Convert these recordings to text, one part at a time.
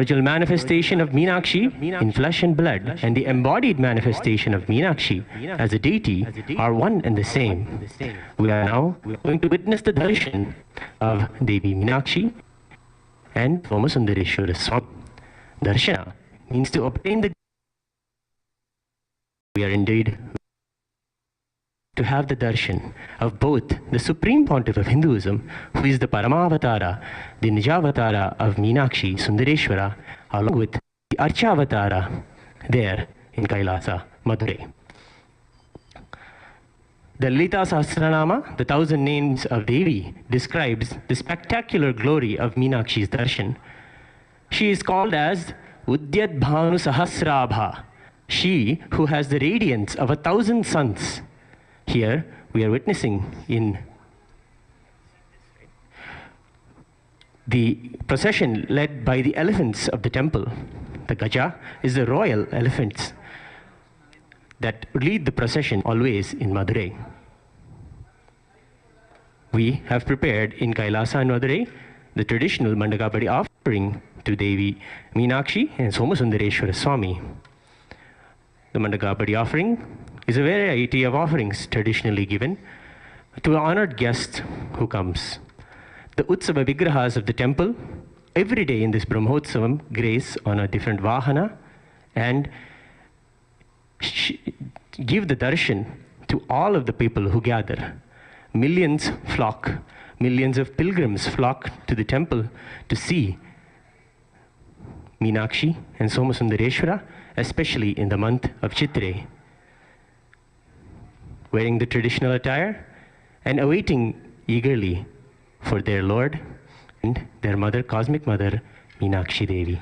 virtual manifestation of Meenakshi in flesh and blood and the embodied manifestation of Meenakshi as a deity are one and the same. We are now going to witness the darshan of Devi Meenakshi and Somasundareshwara Swami. Darshana means to obtain the. We are indeed to have the darshan of both the Supreme Pontiff of Hinduism, who is the Paramavatara, the Nijavatara of Meenakshi, Sundareshwara, along with the Archavatara there in Kailasa, Madurai. The Lalita Sahasranama, the 1,000 names of Devi, describes the spectacular glory of Meenakshi's darshan. She is called as Udyat Bhanu Sahasrabha, she who has the radiance of 1,000 suns. Here we are witnessing in the procession led by the elephants of the temple. The Gaja is the royal elephants that lead the procession always in Madurai. We have prepared in Kailasa and Madurai the traditional Mandakapadi offering to Devi Meenakshi and Somasundareshwara Swami. The Mandakapadi offering is a variety of offerings traditionally given to an honored guest who comes. The Utsava Vigrahas of the temple every day in this Brahmotsavam grace on a different Vahana and give the darshan to all of the people who gather. Millions of pilgrims flock to the temple to see Meenakshi and Somasundareshwara, especially in the month of Chithirai, wearing the traditional attire and awaiting eagerly for their Lord and their mother, cosmic mother, Meenakshi Devi.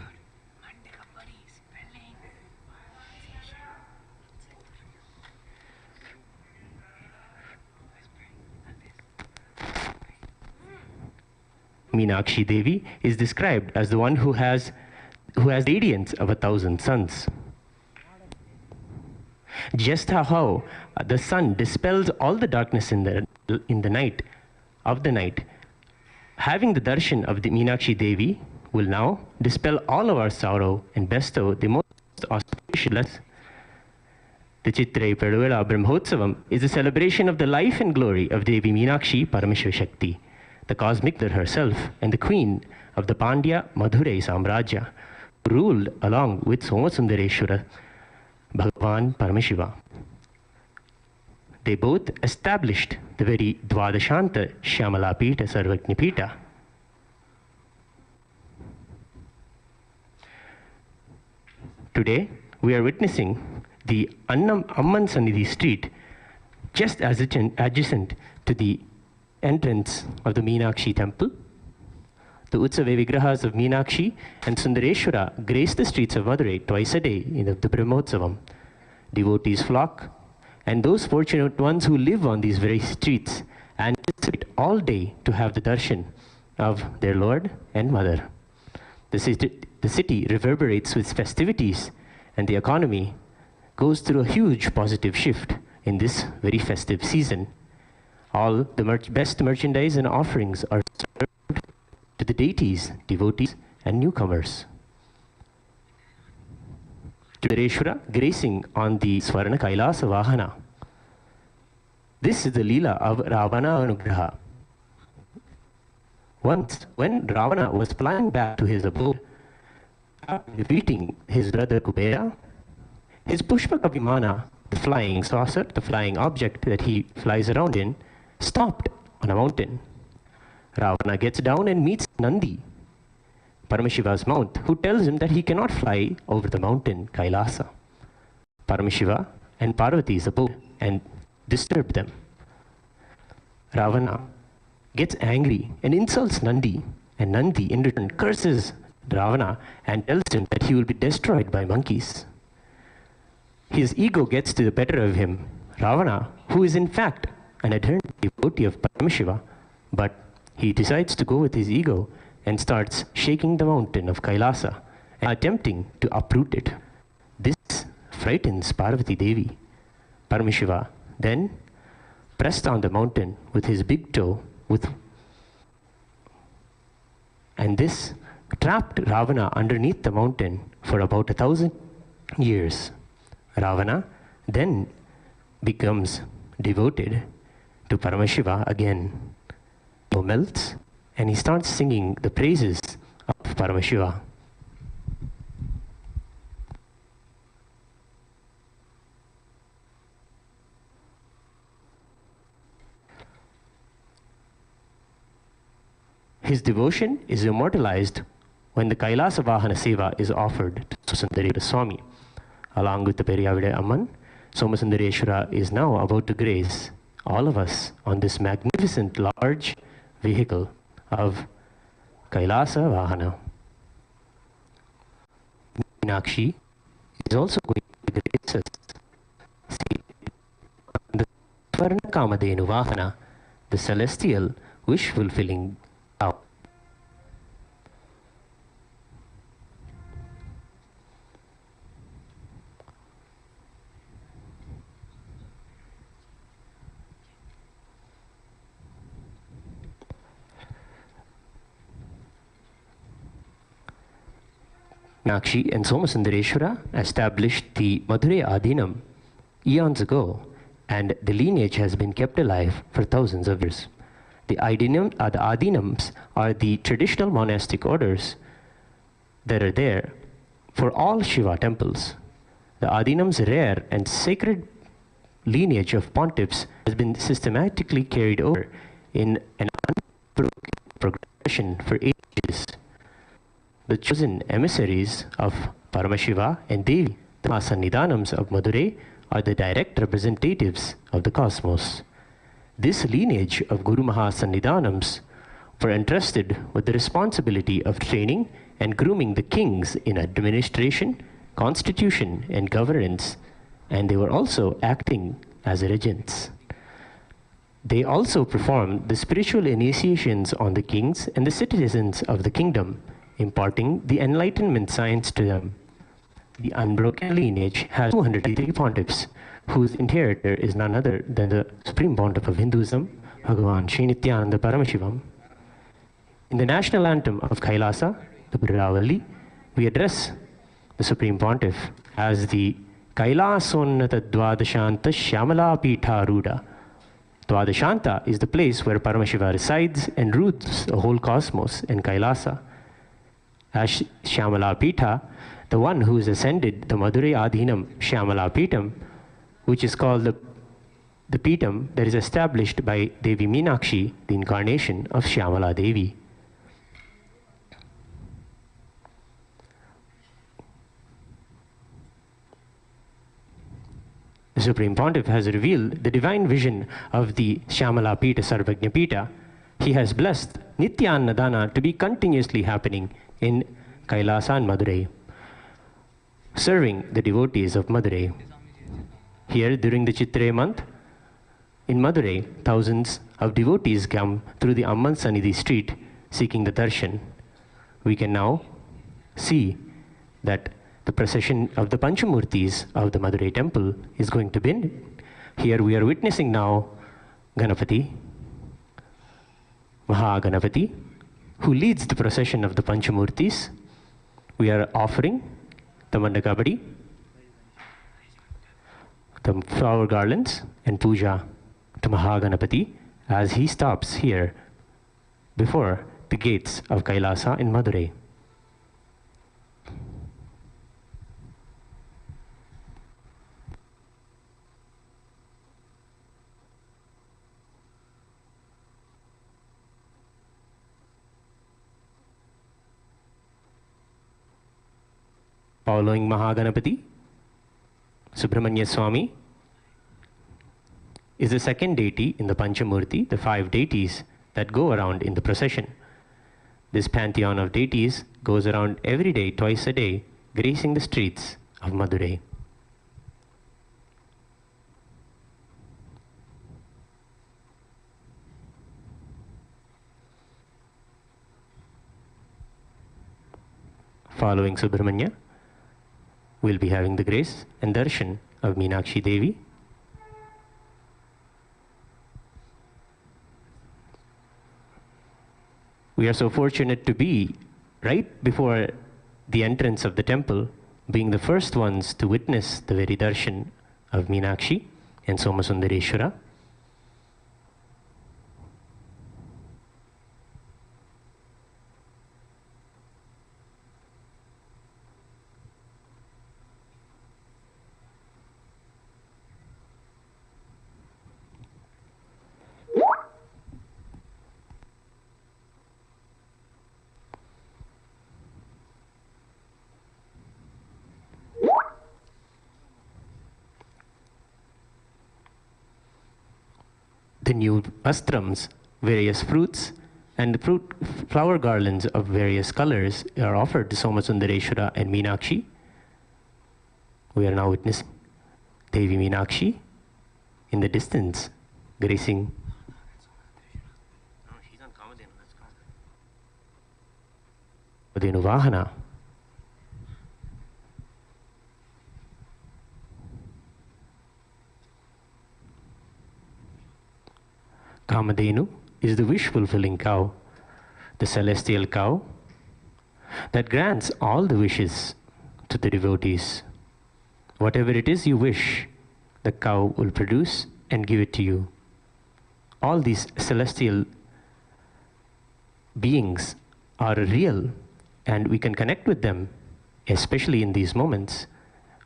Meenakshi Devi is described as the one who has radiance of 1,000 suns. Just how the sun dispels all the darkness in the night, having the darshan of the Meenakshi Devi will now dispel all of our sorrow and bestow the most auspicious blessings. The Chithirai Peruvizha Brahmotsavam is a celebration of the life and glory of Devi Meenakshi Paramashiva Shakti, the cosmic mother herself and the queen of the Pandya Madurai Samrajya, who ruled along with Somasundareshwara Bhagavan Paramashiva. They both established the very Dvadashanta Shyamala Pita Sarvajna Pita. Today, we are witnessing the Amman Sannidhi street just as adjacent to the entrance of the Meenakshi temple. The Utsava Vigrahas of Meenakshi and Sundareshwara grace the streets of Madurai twice a day in the Brahmotsavam. Devotees flock, and those fortunate ones who live on these very streets anticipate all day to have the darshan of their Lord and Mother. The city reverberates with festivities, and the economy goes through a huge positive shift in this very festive season. All the best merchandise and offerings are served to the deities, devotees, and newcomers. Sundareshwara gracing on the Swarna Kailasa Vahana. This is the Leela of Ravana Anugraha. Once, when Ravana was flying back to his abode, after defeating his brother Kubera, his Pushpaka Vimana, the flying saucer, the flying object that he flies around in, stopped on a mountain. Ravana gets down and meets Nandi, Paramashiva's mount, who tells him that he cannot fly over the mountain Kailasa. Paramashiva and Parvati is abode and disturb them. Ravana gets angry and insults Nandi, and Nandi in return curses Ravana and tells him that he will be destroyed by monkeys. His ego gets to the better of him. Ravana, who is in fact an adherent devotee of Paramashiva, but he decides to go with his ego and starts shaking the mountain of Kailasa and attempting to uproot it. This frightens Parvati Devi. Paramashiva then pressed on the mountain with his big toe, and this trapped Ravana underneath the mountain for about 1,000 years. Ravana then becomes devoted to Paramashiva again. He melts and he starts singing the praises of Paramashiva. His devotion is immortalized when the Kailasa Vahana Seva is offered to Somasundareshwara Swami. Along with the Periyavide Amman, Somasundareshwara is now about to grace all of us on this magnificent large vehicle of Kailasa Vahana. Meenakshi is also going to grace us on the Swarna Kamadhenu Vahana, the celestial wish-fulfilling cow. Meenakshi and Somasundareshwara established the Madurai Adinam eons ago, and the lineage has been kept alive for thousands of years. The Adinams are the traditional monastic orders that are there for all Shiva temples. The Adinam's rare and sacred lineage of pontiffs has been systematically carried over in an unbroken progression for ages. The chosen emissaries of Paramashiva and Devi, the Mahasannidhanams of Madurai, are the direct representatives of the cosmos. This lineage of Guru Mahasannidhanams were entrusted with the responsibility of training and grooming the kings in administration, constitution, and governance, and they were also acting as regents. They also performed the spiritual initiations on the kings and the citizens of the kingdom, imparting the enlightenment science to them. The unbroken lineage has 283 pontiffs, whose inheritor is none other than the supreme pontiff of Hinduism, Bhagavan Sri Nithyananda Paramashivam. In the national anthem of Kailasa, the Buddhavali, we address the supreme pontiff as the Kailasonnata Dwadashanta Shyamala Pitha Ruda. Dwadashanta is the place where Paramashiva resides and rules the whole cosmos in Kailasa. As Shyamala Pitha, the one who has ascended the Madurai Adhinam Shyamala Pitam, which is called the Pitam that is established by Devi Meenakshi, the incarnation of Shyamala Devi. The Supreme Pontiff has revealed the divine vision of the Shyamala Pita Sarvajna Pita. He has blessed Nithyanadana to be continuously happening in Kailasa and Madurai, serving the devotees of Madurai. Here, during the Chithirai month, in Madurai, thousands of devotees come through the Amman Sannidhi street seeking the Darshan. We can now see that the procession of the Panchamurtis of the Madurai temple is going to begin. Here we are witnessing now Ganapati, Mahaganapati, who leads the procession of the Panchamurtis. We are offering the Mandakabadi, the flower garlands, and puja to Mahaganapati as he stops here before the gates of Kailasa in Madurai. Following Mahaganapati, Subramanya Swami is the second deity in the Panchamurti, the 5 deities that go around in the procession. This pantheon of deities goes around every day, twice a day, gracing the streets of Madurai. Following Subramanya, we'll be having the grace and darshan of Meenakshi Devi. We are so fortunate to be right before the entrance of the temple, being the first ones to witness the very darshan of Meenakshi and Somasundareshwara. The new astrams, various fruits, and the flower garlands of various colors are offered to Somasundareshwara and Meenakshi. We are now witnessing Devi Meenakshi in the distance, gracing. No, she's on Kamadenu, that's Kamadenu Vahana. Kamadenu is the wish-fulfilling cow, the celestial cow that grants all the wishes to the devotees. Whatever it is you wish, the cow will produce and give it to you. All these celestial beings are real, and we can connect with them, especially in these moments,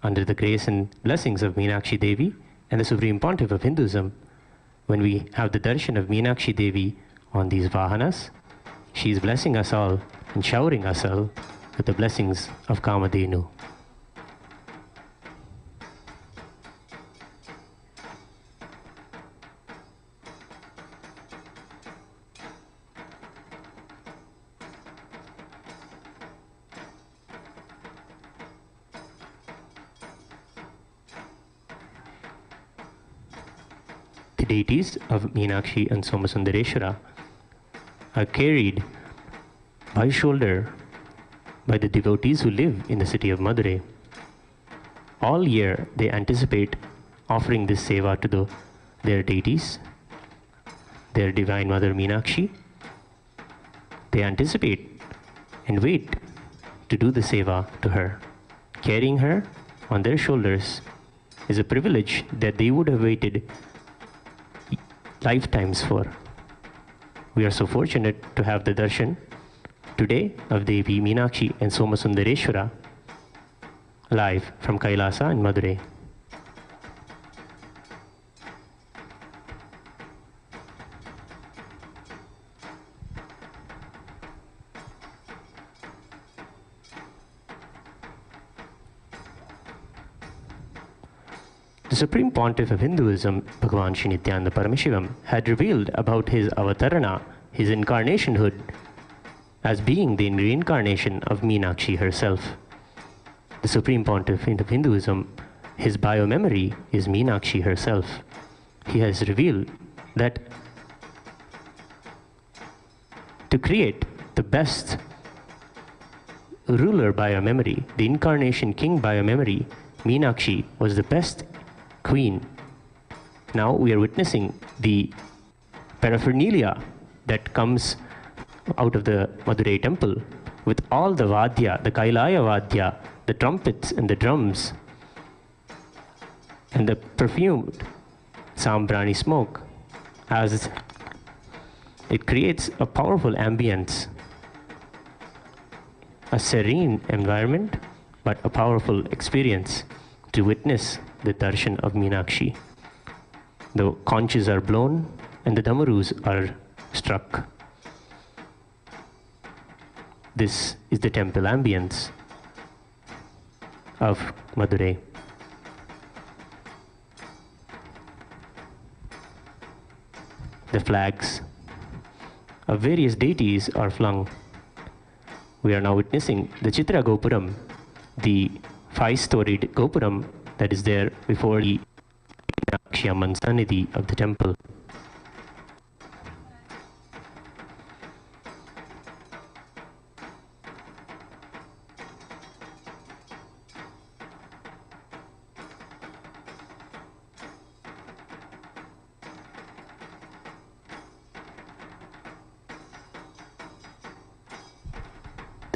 under the grace and blessings of Meenakshi Devi and the Supreme Pontiff of Hinduism. When we have the darshan of Meenakshi Devi on these vahanas, she is blessing us all and showering us all with the blessings of Kamadenu. The deities of Meenakshi and Somasundareshwara are carried by shoulder by the devotees who live in the city of Madurai. All year they anticipate offering this seva to their deities, their Divine Mother Meenakshi. They anticipate and wait to do the seva to her. Carrying her on their shoulders is a privilege that they would have waited lifetimes for. We are so fortunate to have the darshan today of Devi Meenakshi and Somasundareshwara live from Kailasa in Madurai. The Supreme Pontiff of Hinduism, Bhagavan Shri Nithyananda Paramashivam, had revealed about his avatarana, his incarnationhood, as being the reincarnation of Meenakshi herself. The Supreme Pontiff of Hinduism, his biomemory is Meenakshi herself. He has revealed that to create the best ruler biomemory, the incarnation king biomemory, Meenakshi was the best queen. Now we are witnessing the paraphernalia that comes out of the Madurai temple with all the vadya, the Kailaya vadya, the trumpets and the drums, and the perfumed sambrani smoke, as it creates a powerful ambience, a serene environment, but a powerful experience to witness the darshan of Meenakshi. The conches are blown and the damarus are struck. This is the temple ambience of Madurai. The flags of various deities are flung. We are now witnessing the Chithirai Gopuram, the 5-storied Gopuram that is there before the Meenakshi Amman Sannidhi of the temple.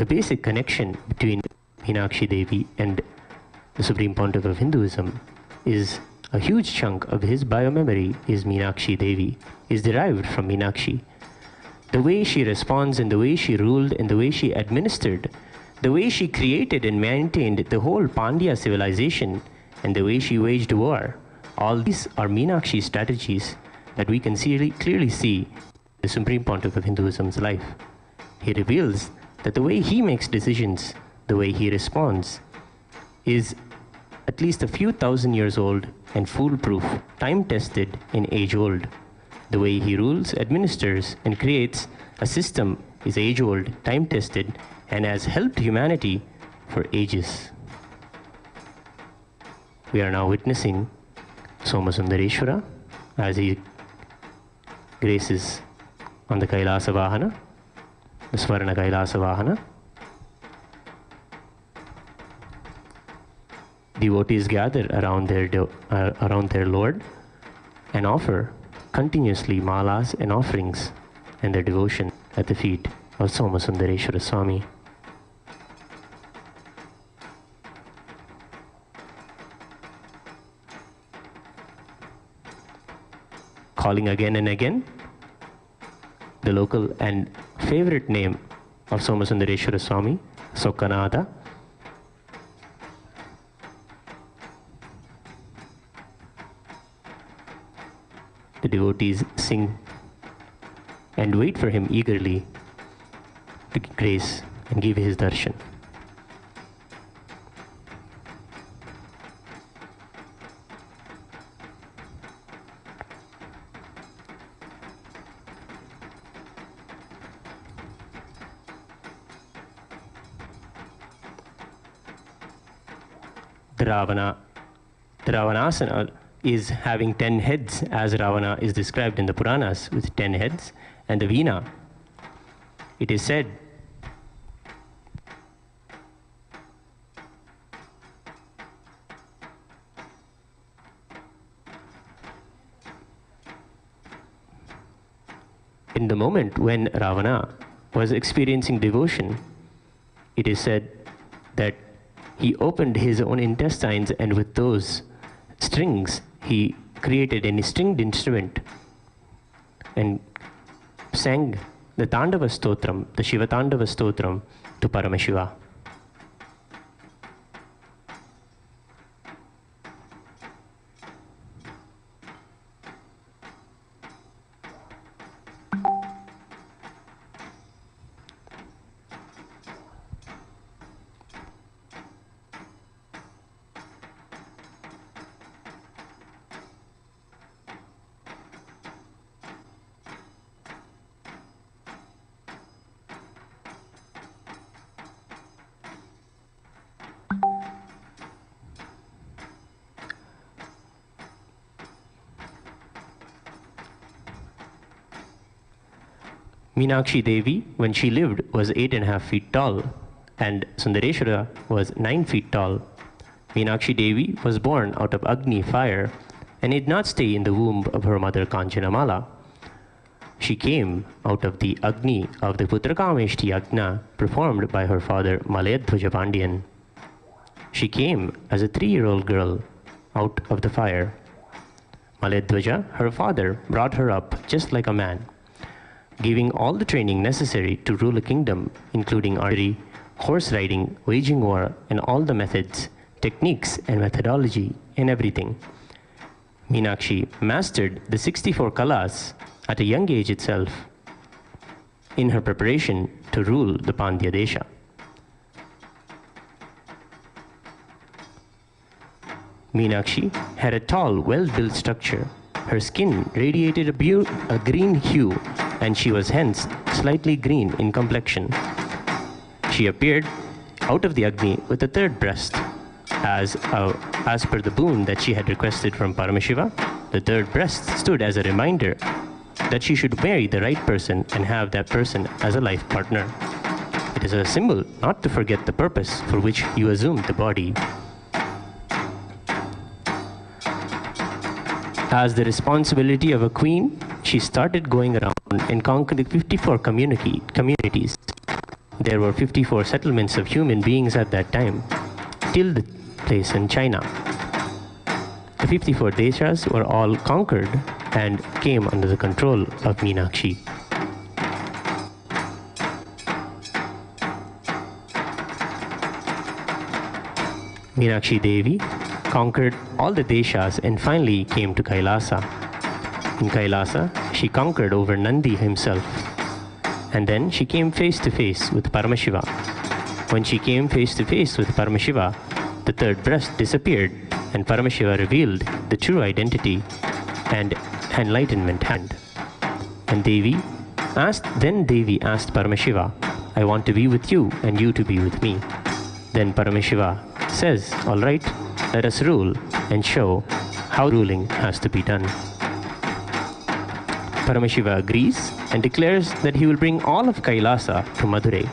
the basic connection between Meenakshi Devi and the Supreme Pontiff of Hinduism is a huge chunk of his biomemory is Meenakshi Devi, is derived from Meenakshi. The way she responds and the way she ruled and the way she administered, the way she created and maintained the whole Pandya civilization and the way she waged war, all these are Meenakshi's strategies that we can clearly see the Supreme Pontiff of Hinduism's life. He reveals that the way he makes decisions, the way he responds, is at least a few thousand years old and foolproof, time-tested and age-old. The way he rules, administers, and creates a system is age-old, time-tested, and has helped humanity for ages. We are now witnessing Somasundareshwara as he graces on the Kailasa Vahana, the Swarna Kailasa Vahana. Devotees gather around their Lord and offer continuously malas and offerings and their devotion at the feet of Somasundareshwara Swami. Calling again and again the local and favorite name of Somasundareshwara Swami, Sokkanada. The devotees sing and wait for him eagerly to grace and give his darshan. The Ravanasana is having 10 heads, as Ravana is described in the Puranas with 10 heads, and the Veena, it is said in the moment when Ravana was experiencing devotion, it is said that he opened his own intestines and with those strings he created a stringed instrument and sang the Tandava Stotram, the Shiva Tandava Stotram to Paramashiva. Meenakshi Devi, when she lived, was 8.5 feet tall, and Sundareshwara was 9 feet tall. Meenakshi Devi was born out of Agni, fire, and did not stay in the womb of her mother Kanchanamala. She came out of the Agni of the Putrakameshti Yagna performed by her father Malayadhvaja Pandyan. She came as a 3-year-old girl out of the fire. Malayadhvaja, her father, brought her up just like a man, giving all the training necessary to rule a kingdom, including archery, horse riding, waging war, and all the methods, techniques, and methodology, and everything. Meenakshi mastered the 64 kalas at a young age itself in her preparation to rule the Pandya Desha. Meenakshi had a tall, well-built structure. Her skin radiated a green hue, and she was hence slightly green in complexion. She appeared out of the Agni with a 3rd breast. As per the boon that she had requested from Paramashiva, the 3rd breast stood as a reminder that she should marry the right person and have that person as a life partner. It is a symbol not to forget the purpose for which you assumed the body. As the responsibility of a queen, she started going around and conquering 54 communities there were 54 settlements of human beings at that time, till the place in China. The 54 deshas were all conquered and came under the control of Meenakshi. Meenakshi Devi conquered all the deshas and finally came to Kailasa. In Kailasa, she conquered over Nandi himself. And then she came face to face with Paramashiva. When she came face to face with Paramashiva, the third breast disappeared and Paramashiva revealed the true identity and enlightenment happened. And Devi asked Paramashiva, I want to be with you and you to be with me. Then Paramashiva says, all right, let us rule and show how ruling has to be done. Paramashiva agrees and declares that he will bring all of Kailasa to Madurai.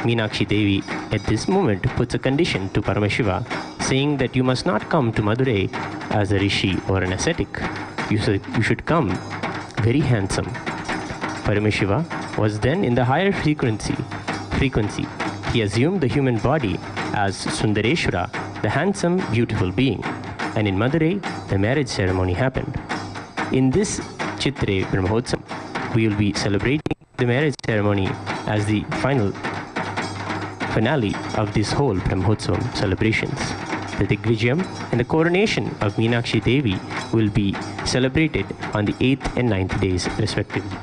Meenakshi Devi at this moment puts a condition to Paramashiva, saying that you must not come to Madurai as a rishi or an ascetic. You should come very handsome. Paramashiva was then in the higher frequency. He assumed the human body as Sundareshwara, the handsome, beautiful being. And in Madurai, the marriage ceremony happened. In this Chithirai Brahmotsavam, we will be celebrating the marriage ceremony as the finale of this whole Brahmotsavam celebrations. The Digvijayam and the coronation of Meenakshi Devi will be celebrated on the 8th and 9th days respectively.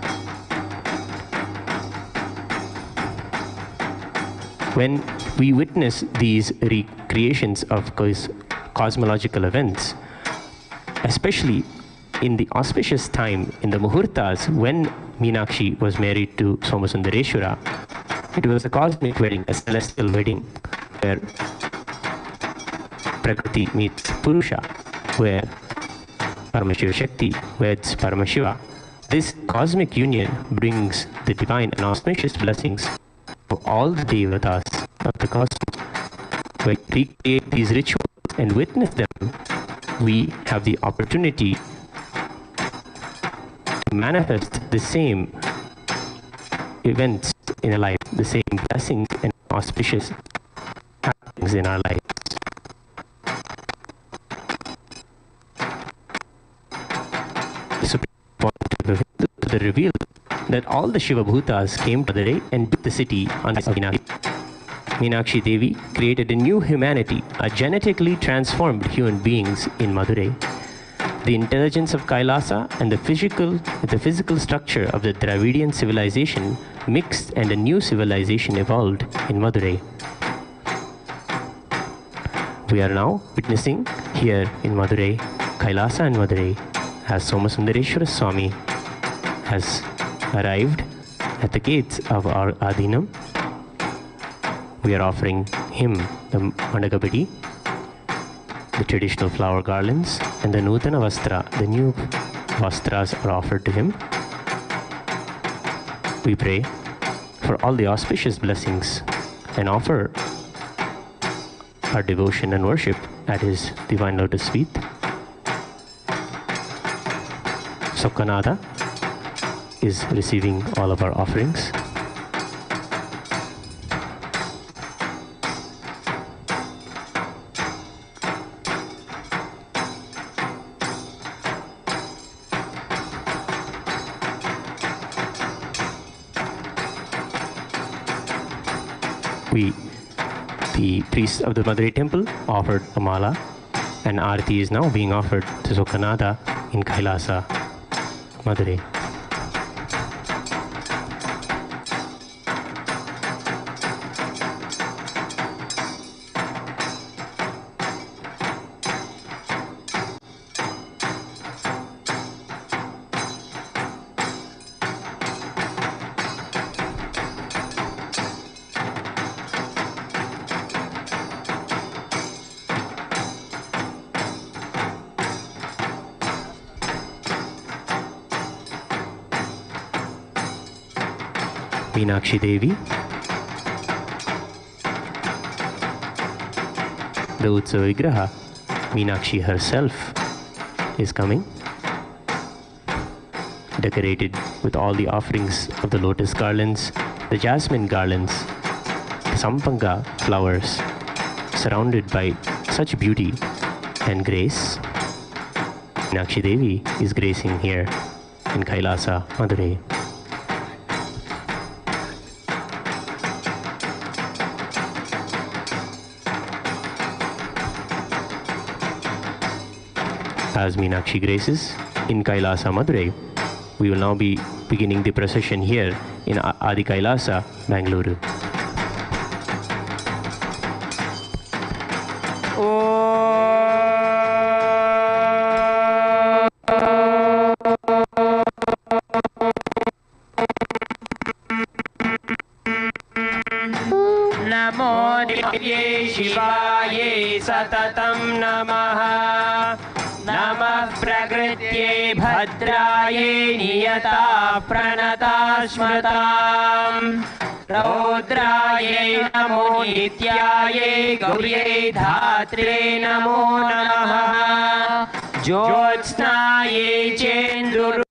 When we witness these recreations of cosmological events, especially in the auspicious time, in the Muhurtas, when Meenakshi was married to Somasundareshwara, it was a cosmic wedding, a celestial wedding, where Prakriti meets Purusha, where Paramashiva Shakti weds Paramashiva. This cosmic union brings the divine and auspicious blessings for all the devatas of the cosmos. When we recreate these rituals and witness them, we have the opportunity to manifest the same events in our life, the same blessings and auspicious happenings in our lives. The Supreme Point of the reveal that all the Shiva Bhutas came to the day and built the city on the Meenakshi. Meenakshi Devi created a new humanity, a genetically transformed human beings in Madurai. The intelligence of Kailasa and the physical structure of the Dravidian civilization mixed and a new civilization evolved in Madurai. We are now witnessing here in Madurai, Kailasa and Madurai, as Somasundareshwara Swami has arrived at the gates of our Adinam. We are offering him the Mandagabadi, the traditional flower garlands, and the Nutana Vastra, the new Vastras are offered to him. We pray for all the auspicious blessings and offer our devotion and worship at his divine lotus feet. Sokanada is receiving all of our offerings. The priests of the Madurai temple offered a mala, and Aarti is now being offered to Sokanada in Kailasa, Madurai. Meenakshi Devi, the Utsava Vigraha, Meenakshi herself is coming, decorated with all the offerings of the lotus garlands, the jasmine garlands, the sampanga flowers, surrounded by such beauty and grace. Meenakshi Devi is gracing here in Kailasa, Madurai. As Meenakshi graces in Kailasa, Madurai, we will now be beginning the procession here in Adi Kailasa, Bangalore. Namo Divye Shivaye Satatam Namaha. Namah Prakritye Bhadraye Niyata Pranata Smratam. Raudraye Namo Nityaye Gaurye Dhatre Namo Namaha. Jyotsnaye Chenduru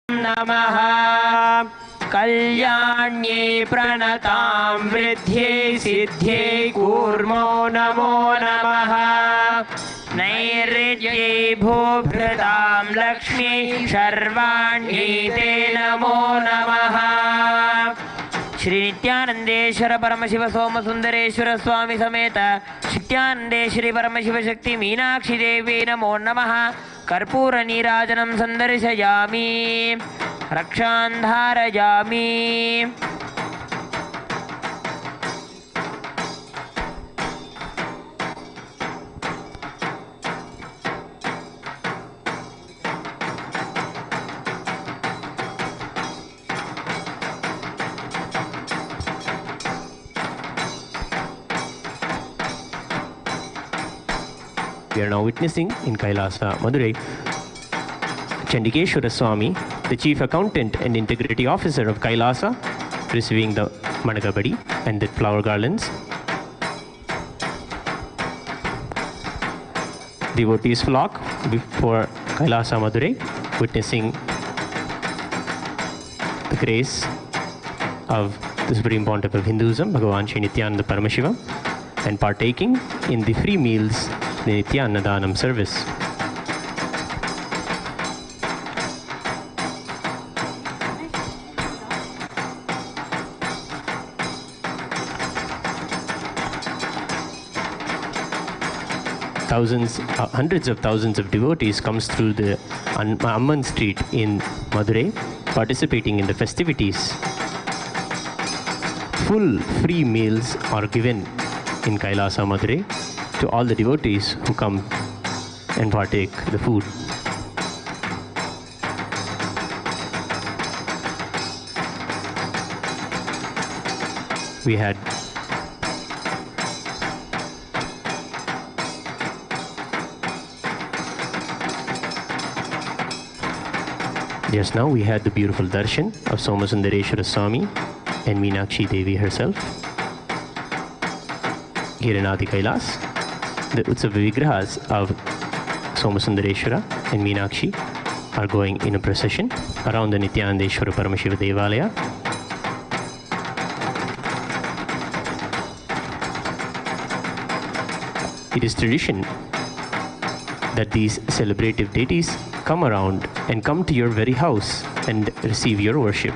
Namaha. Kalyanye Pranatam Vridhye Siddhye Kurmo Namo Namaha. Nairidhye Bhubhritam Lakshmi Sharvanyete Namo Namaha. Shri Nithyanandeshwara Paramashiva Soma Sundareshwara Swami Sameta Nithyanande Shri Paramashiva Shakti Meenakshi Devi Namo Namaha. Karpura Nirajanam Sandarshayami Rakshandharayami. We are now witnessing in Kailasa, Madurai, Chandikeshwara Swami, the Chief Accountant and Integrity Officer of Kailasa, receiving the Managabadi and the flower garlands. Devotees flock before Kailasa, Madurai, witnessing the grace of the Supreme Pontiff of Hinduism, Bhagavan Sri Nithyananda Paramashivam, and partaking in the free meals, the Nithyanandanam service. Hundreds of thousands of devotees comes through the Amman street in Madurai, participating in the festivities. Full free meals are given in Kailasa, Madurai to all the devotees who come and partake the food. We had just now we had the beautiful darshan of Somasundareshwara Swami and Meenakshi Devi herself. Here in Adi Kailas, the Utsava Vigrahas of Somasundareshwara and Meenakshi are going in a procession around the Nithyanandeshwara Paramashiva Devalaya. It is tradition that these celebrative deities come around and come to your very house and receive your worship.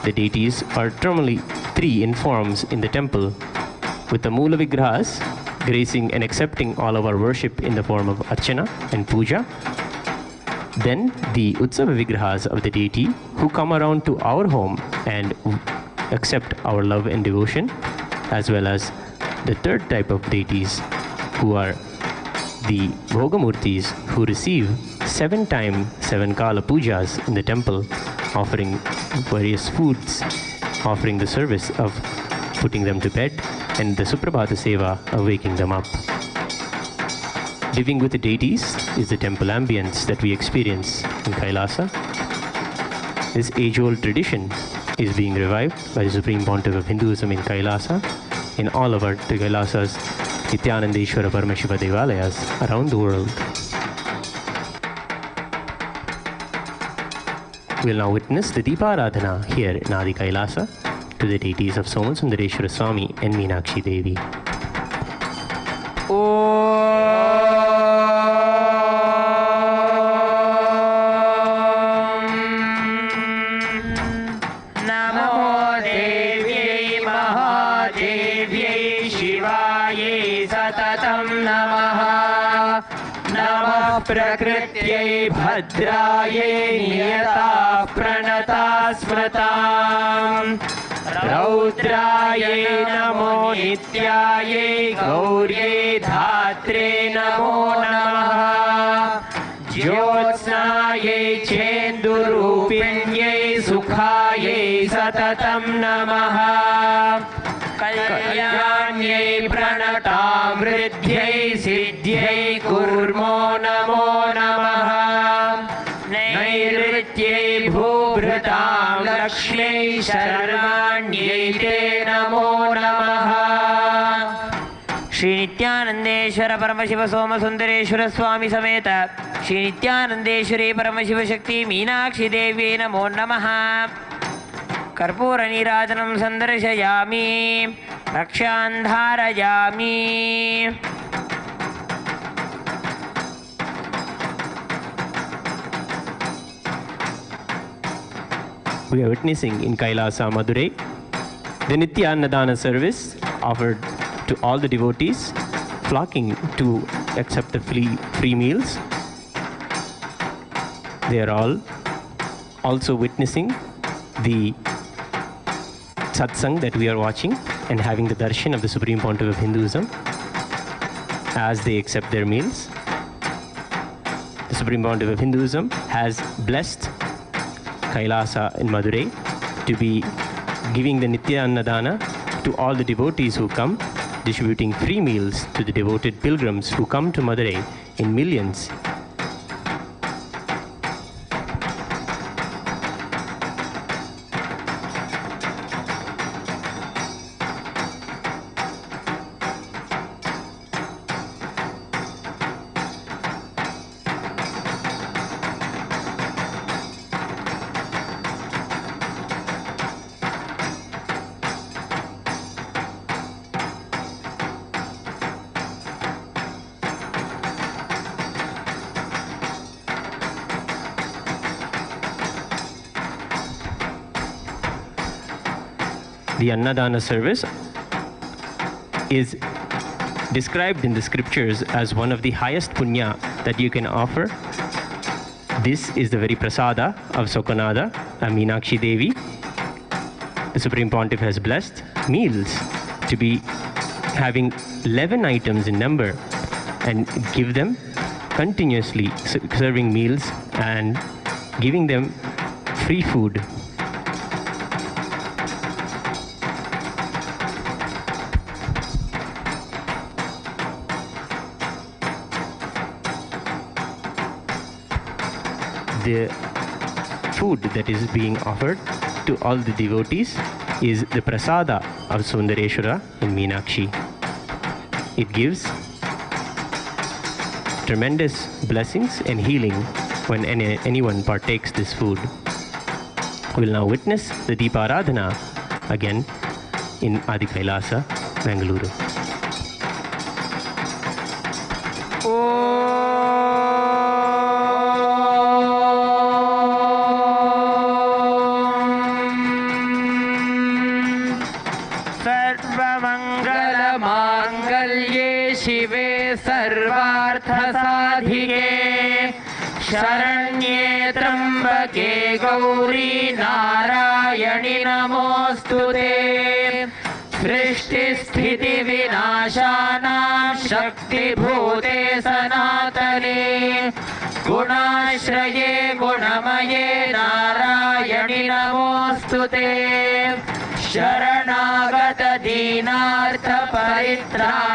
The deities are terminally three in forms in the temple, with the Mula Vigrahas gracing and accepting all of our worship in the form of Archana and Puja. Then the Utsava Vigrahas of the deity who come around to our home and accept our love and devotion, as well as the third type of deities who are the Bhogamurtis who receive 7 times 7 Kala Pujas in the temple, offering various foods, offering the service of putting them to bed, and the Suprabhata Seva of waking them up. Living with the deities is the temple ambience that we experience in Kailasa. This age-old tradition is being revived by the Supreme Pontiff of Hinduism in Kailasa, in all of our Kailasas, Nithyanandeshwara Paramashiva Devalayas around the world. We will now witness the Deeparadhana here in Adi Kailasa to the deities of Somasundareshwara Swami and Meenakshi Devi. प्रकृत्यै भद्रायै नियता प्रणता स्मृताम् रौद्रायै नमो नित्यायै गौर्यै धात्रे नमो नमः ज्योत्स्नायै चेन्दुरूपिण्यै सुखायै सततं नमः कल्याण्यै प्रणतामृद्ध्यै सिद्ध्यै कूर्मो नमो नमः नैऋत्यै भूभृतां लक्ष्म्यै शर्वाण्यै ते नमो नमः। श्री नित्यानंदेश्वर परमशिव सोमसुंदरेश्वर स्वामी समेत श्री नित्यानंदेश्वरी परमशिव शक्ति मीनाक्षी देव्यै नमो नमः। कर्पूर नीराजनं संदर्शयामि रक्षां धारयामि। We are witnessing in Kailasa, Madurai, the Nithyananda service offered to all the devotees flocking to accept the free meals. They are all also witnessing the satsang that we are watching and having the darshan of the Supreme Pontiff of Hinduism as they accept their meals. The Supreme Pontiff of Hinduism has blessed Kailasa in Madurai to be giving the Nithyananda to all the devotees who come, distributing free meals to the devoted pilgrims who come to Madurai in millions. The Annadana service is described in the scriptures as one of the highest punya that you can offer. This is the very prasada of Sokanada and Meenakshi Devi. The Supreme Pontiff has blessed meals to be having 11 items in number and give them continuously serving meals and giving them free food. The food that is being offered to all the devotees is the prasada of Sundareshwara and Meenakshi. It gives tremendous blessings and healing when anyone partakes this food. We will now witness the Deeparadhana again in Adi Kailasa, Bengaluru. शरण्ये त्र्यंबके गौरी नारायणि नमोस्तुते सृष्टिस्थिति विनाशानां शक्तिभूते सनातने गुणाश्रये गुणमये नारायणि नमोस्तुते शरणागत दीनार्थ परित्राणपरायणे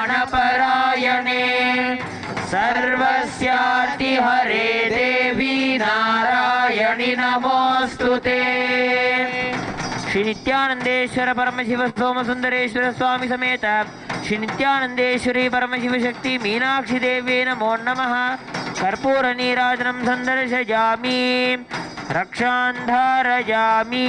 सर्वस्यार्ति हरे देवी नारायणि नमोस्तुते। श्री नित्यानंदेश्वर परमशिव सोमसुंदरेश्वर स्वामी समेत श्री नित्यानंदेश्वरी परमशिव शक्ति मीनाक्षी देवी नमो नमः। कर्पूर नीराजनं संदर्शयामि रक्षान् धारयामि।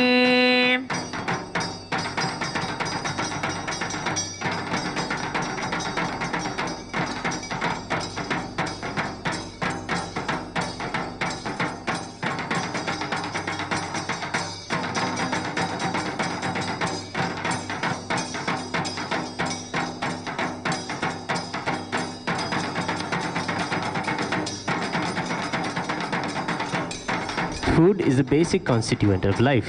Food is the basic constituent of life.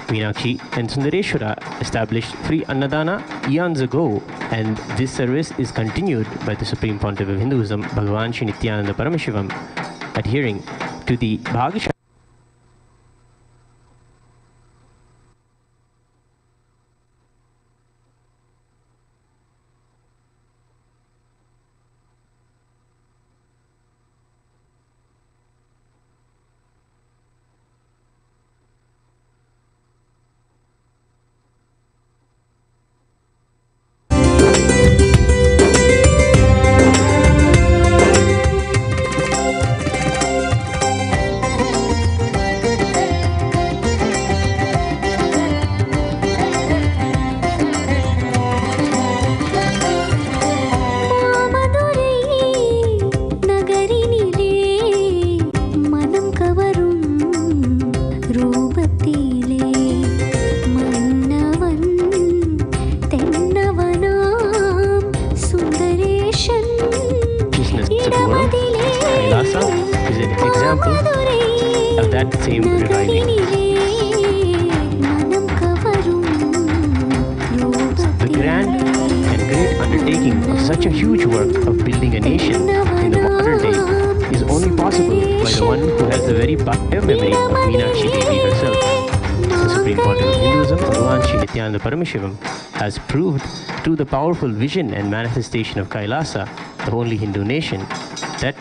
Meenakshi and Sundareshwara established free Annadana eons ago, and this service is continued by the Supreme Pontiff of Hinduism, Bhagavan Sri Nithyananda Paramashivam, adhering to the Bhagasham. Kailasa is an example of that same reviving. The grand and great undertaking of such a huge work of building a nation in the modern day is only possible by the one who has the very bio-memory of Meenakshi Devi herself. The Supreme Pontiff of Hinduism, Bhagavan Sri Nithyananda Paramashivam, has proved through the powerful vision and manifestation of Kailasa, the only Hindu nation, that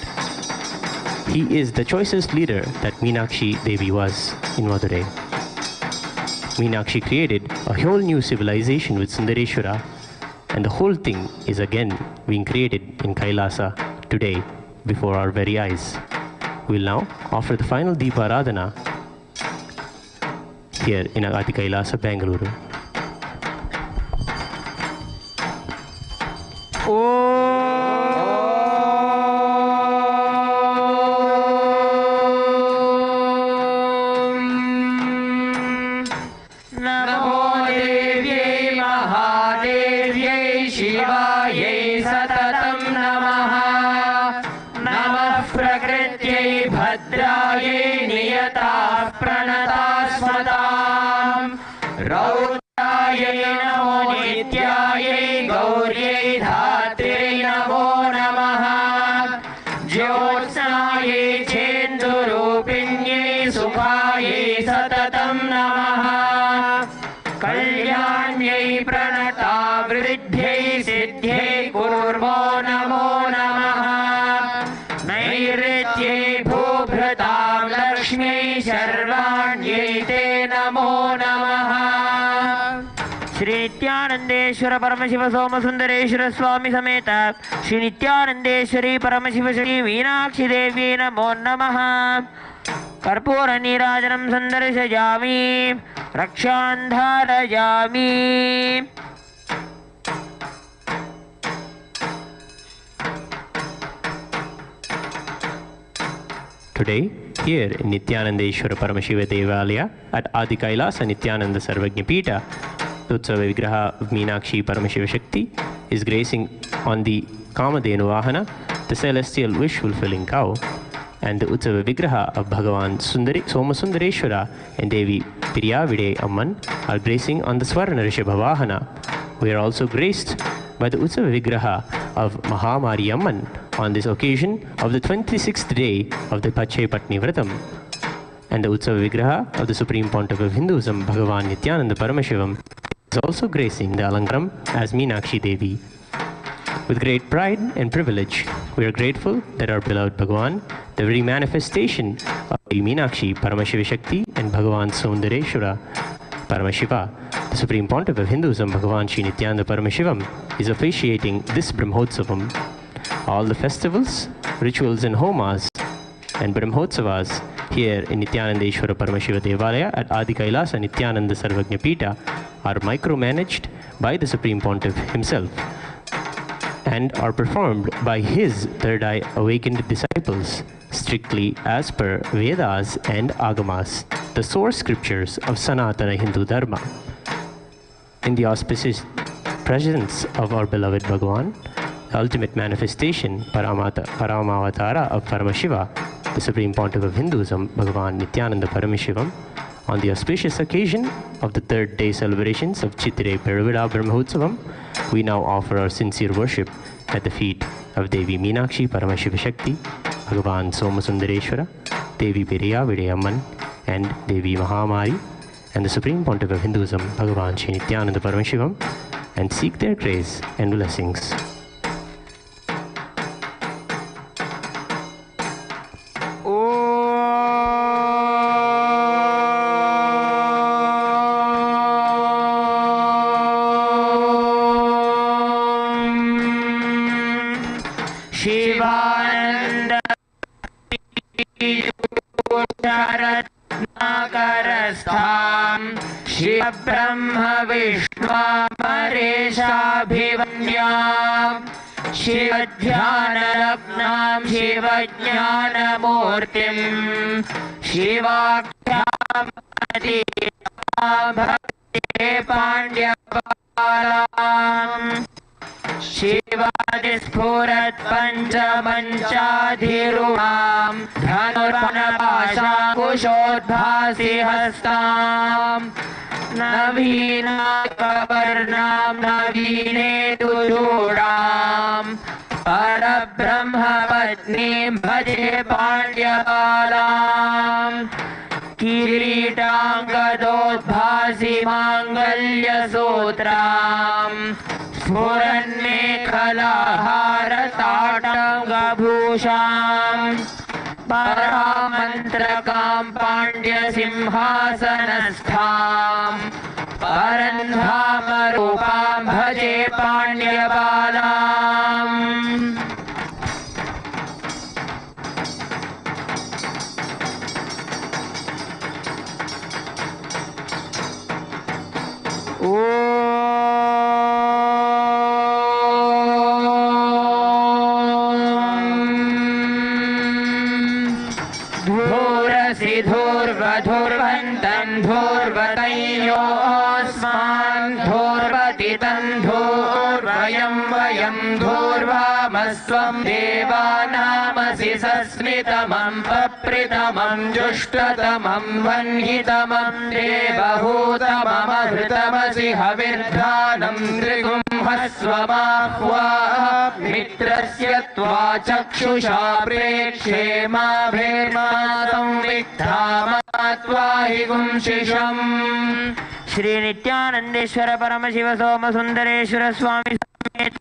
he is the choicest leader that Meenakshi Devi was in Madurai. Meenakshi created a whole new civilization with Sundareshwara, and the whole thing is again being created in Kailasa today before our very eyes. We will now offer the final Deepa Aradhana here in Adi Kailasa, Bengaluru. Shri नित्यानंदेश्वर Paramshiva सोम सुंदरेश्वर स्वामी समेत श्री नित्यानंदेश्वरी परमशिव श्री मीनाक्षी देवी नमो नमः। कर्पूर नीराजनं संदर्शयामि, रक्षान् धारयामि। Today, here in Nithyanandeshwara Paramashiva Devalaya at Adi Kailasa Nithyananda Sarvajna Pita, the Utsava Vigraha of Meenakshi Paramashiva Shakti is gracing on the Kamadhenu Vahana, the celestial wish-fulfilling cow, and the Utsava Vigraha of Bhagavan Soma Sundareshwara and Devi Piriyavide Amman are gracing on the Swarna Rishabha Vahana. We are also graced by the Utsava Vigraha of Mahamari Amman on this occasion of the 26th day of the Pache Patni Vratam, and the Utsava Vigraha of the Supreme Pontiff of Hinduism, Bhagavan Nithyananda Paramashivam, is also gracing the Alankaram as Meenakshi Devi. With great pride and privilege, we are grateful that our beloved Bhagavan, the very manifestation of the Meenakshi Paramashiva Shakti and Bhagavan Sundareshwara Paramashiva, the Supreme Pontiff of Hinduism, Bhagavan Sri Nithyananda Paramashivam, is officiating this Brahmotsavam. All the festivals, rituals and homas and Brahmotsavas here in Nithyanandeshwara Paramashiva Devalaya at Adi Kailasa Nithyananda Sarvagnya Pita are micromanaged by the Supreme Pontiff himself and are performed by his third eye awakened disciples strictly as per Vedas and Agamas, the source scriptures of Sanatana Hindu Dharma. In the auspicious presence of our beloved Bhagavan, the ultimate manifestation, Paramavatara of Paramashiva, the Supreme Pontiff of Hinduism, Bhagavan Nithyananda Paramashivam, on the auspicious occasion of the third day celebrations of Chithirai Peruvizha Brahmotsavam, we now offer our sincere worship at the feet of Devi Meenakshi Paramashiva Shakti, Bhagavan Somasundareshwara, Devi Piriya Vidayamman, and Devi Mahamari, and the Supreme Pontiff of Hinduism, Bhagavan Shri Nithyananda Paramashivam, and seek their grace and blessings. Shivananda Sharatnakarastham Shiva Brahma Vishnu Mareshabhivanyam Shiva Dhyana Ragnam Shiva Jnana Murtim Shivakhyam Aditya Bhakti Pandya Balam Shivadispurat Panchamanchadhirumam Dhanurpanapasha Kushodbhasi Hastam Navina Kavarnam Navine Dujudam Parabrahma Patnim Bhaje Pandya Balam Kiritanggadodbhasi Mangalya Sutram Spuranmekhalaharatatangabhusham Paramantrakam Pandya Simhasanastham Parandhamarupam Bhaje Pandya Balam. Dhurvadhurvantam dhurvatayosman dhurvatitam dhurvayam vayam dhurvamasvam devanamasi sasmitamam papritamam jushtatamam vanhitamam devahutamam ahritamasi havirdhanam trigum hasvamahva mitrasya tva chakshusha prekshe ma bherma संविक्तामात्वाहिगुं शिशम Shri नित्यानंदेश्वर Paramshiva सोम सुंदरेश्वर स्वामी समेत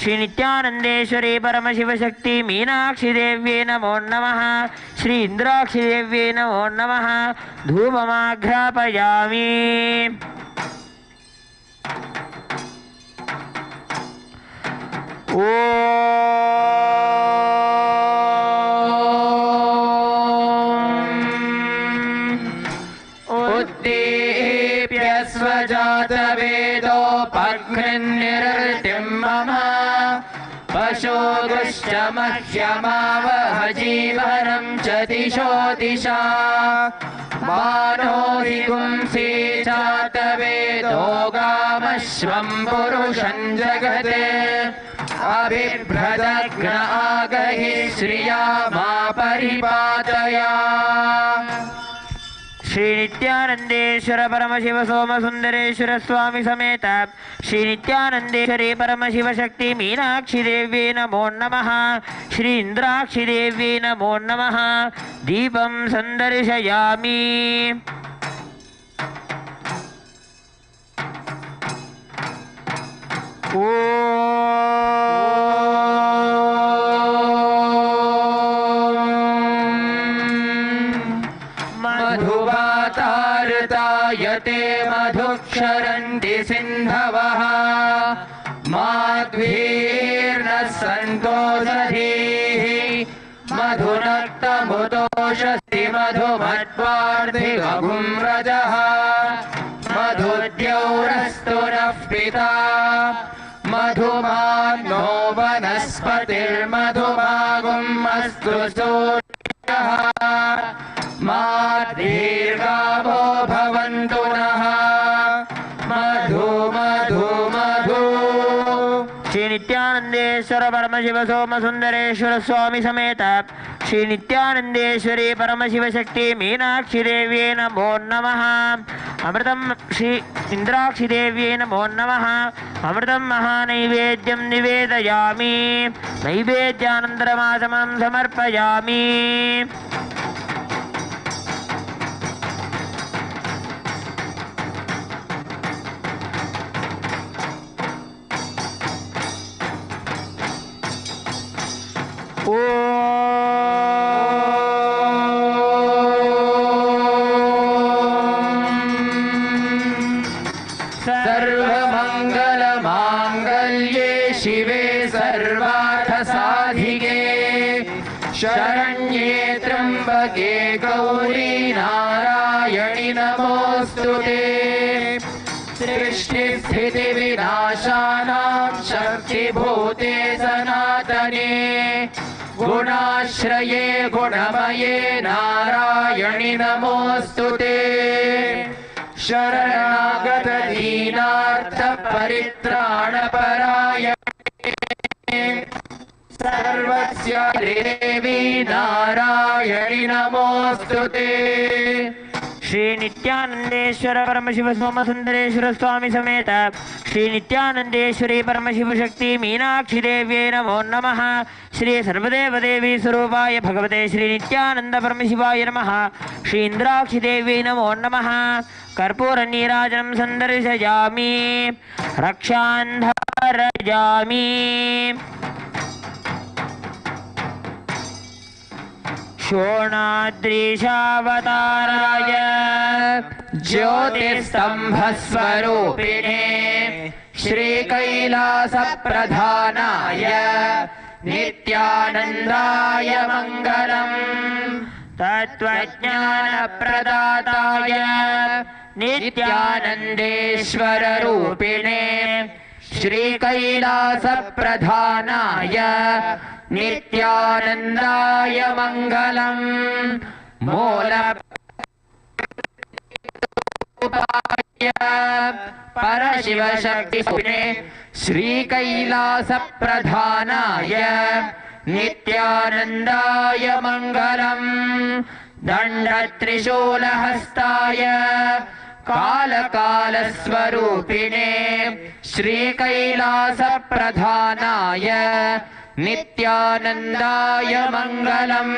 श्री नित्यानंदेश्वरी परमशिव शक्ति मीनाक्षी देव्ये नमो नमः श्री इंद्राक्षी देव्ये नमो नमः धूपमाघ्रापयामि स्वजातवेदोपघ्निर्निरतिं मम पशोगुश्च मह्यमावह जीवनं च दिशो दिशा मानो हि गुंसि जातवेदो गामश्वं पुरुषं जगते अभिभ्रदग्न आगहि श्रिया मा परिपातया श्री नित्यानंदेश्वर परमशिव सोम सुंदरेश्वर स्वामी समेत श्री नित्यानंदेश्वरी परमशिव शक्ति मीनाक्षी देव्ये नमो नमः श्री इंद्राक्षी देव्ये नमो नमः दीपं संदर्शयामि यते मधुक्षरन्ति सिन्धवः माध्वीर्न सन्तोषधीः मधुनक्तमुतो उषसि मधुमद्वार्धिगुं रजः मधुद्यौरस्तु नः पिता मधुमानो वनस्पतिर्मधुमागुम् अस्तु सूर्यः मा दीर्घावो भवन्तु नः मधु मधु मधु। श्री नित्यानंदेश्वर परमशिव सोम सुंदरेश्वर स्वामी समेत श्री नित्यानंदेश्वरी परमशिव शक्ति मीनाक्षी देव्यै नमो नमः। अमृतम श्री इंद्राक्षी देव्यै नमो नमः। अमृतम महानैवेद्यं निवेदयामि नैवेद्यानन्तरमाचमनं समर्पयामि। सर्वमङ्गलमाङ्गल्ये शिवे सर्वार्थसाधिके शरण्ये त्र्यम्बके गौरी नारायणि नमोऽस्तुते। सृष्टिस्थितिविनाशानां शक्तिभूते सनातने गुणाश्रये गुणमये नारायणि नमोऽस्तुते। शरणागत दीनार्थ परित्राणपरायणे सर्वस्य देवी नारायणि नमोऽस्तुते। श्री नित्यानंदेश्वर परमशिव सोम सुंदरेश्वर स्वामी समेत श्री नित्यानंदेश्वरी परमशिव शक्ति मीनाक्षी देव्यै नमो नमः। श्री सर्वदेव देवी स्वरूपाय भगवते श्री नित्यानंद परमशिवाय नमः। श्री इंद्राक्षी देव्यै नमो नमः। कर्पूर नीराजनं संदर्शयामि रक्षान्धारयामि। शोणाद्रीशावताराय ज्योतिस्तंभस्वरूपिणे श्रीकैलासप्रधानाय नित्यानन्दाय मङ्गलम्। तत्त्वज्ञानप्रदाताय नित्यानन्देश्वररूपिणे श्रीकैलासप्रधानाय नित्यानन्दाय मङ्गलम्। मूलरूपाय परशिवशक्तिस्वरूपिणे श्रीकैलासप्रधानाय नित्यानन्दाय मङ्गलम्। दण्डत्रिशूलहस्ताय कालकालस्वरूपिणे श्रीकैलासप्रधानाय नित्यानन्दाय मङ्गलम्।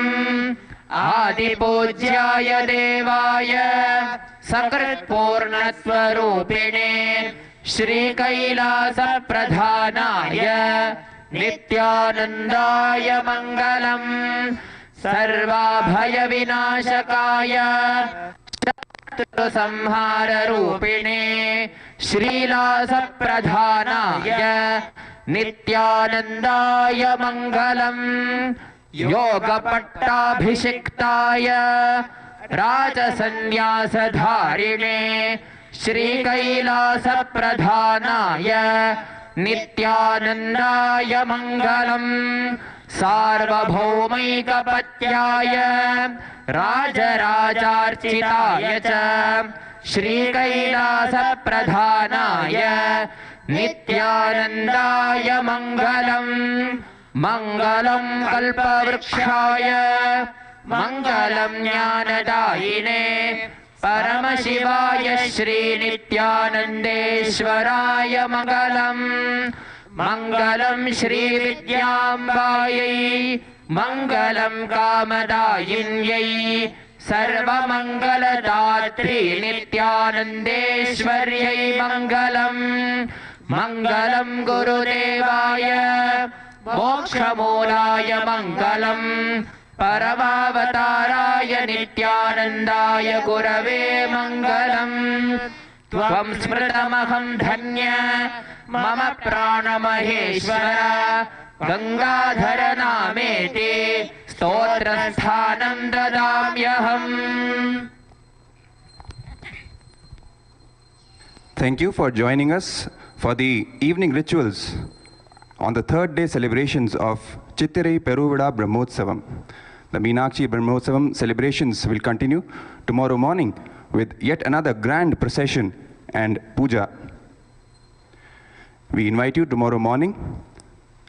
आदिपूज्याय देवाय सकृत्पूर्णस्वरूपिणे श्रीकैलासप्रधानाय नित्यानन्दाय मङ्गलम्। सर्वाभयविनाशकाय शत्रुसंहाररूपिणे श्रीलासप्रधानाय नित्यानन्दाय मङ्गलम्। योगपट्टाभिषिक्ताय राजसन्न्यासधारिणे श्रीकैलासप्रधानाय नित्यानन्दाय मङ्गलम्। सार्वभौमैकपत्याय राजराजार्चिताय च श्रीकैलासप्रधानाय नित्यानन्दाय मङ्गलम्। मङ्गलं कल्पवृक्षाय मङ्गलं ज्ञानदायिने परमशिवाय श्रीनित्यानन्देश्वराय मङ्गलम्। मङ्गलं श्रीविद्याम्बायै मङ्गलं कामदायिन्यै सर्वमङ्गलदात्री नित्यानन्देश्वर्यै मङ्गलम्। मङ्गलं गुरुदेवाय मोक्षमूलाय मङ्गलम्। परमावताराय नित्यानन्दाय गुरवे मङ्गलम्। त्वं स्मृतमहं धन्य मम प्राणमहेश्वर Gangadhar नामेति स्तोत्रस्थानं ददाम्यहम्. Thank you for joining us for the evening rituals on the third day celebrations of Chithirai Peruvizha Brahmotsavam. The Meenakshi Brahmotsavam celebrations will continue tomorrow morning with yet another grand procession and puja. We invite you tomorrow morning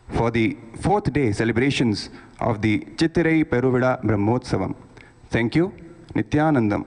for the fourth day celebrations of the Chithirai Peruvizha Brahmotsavam. Thank you. Nithyanandam.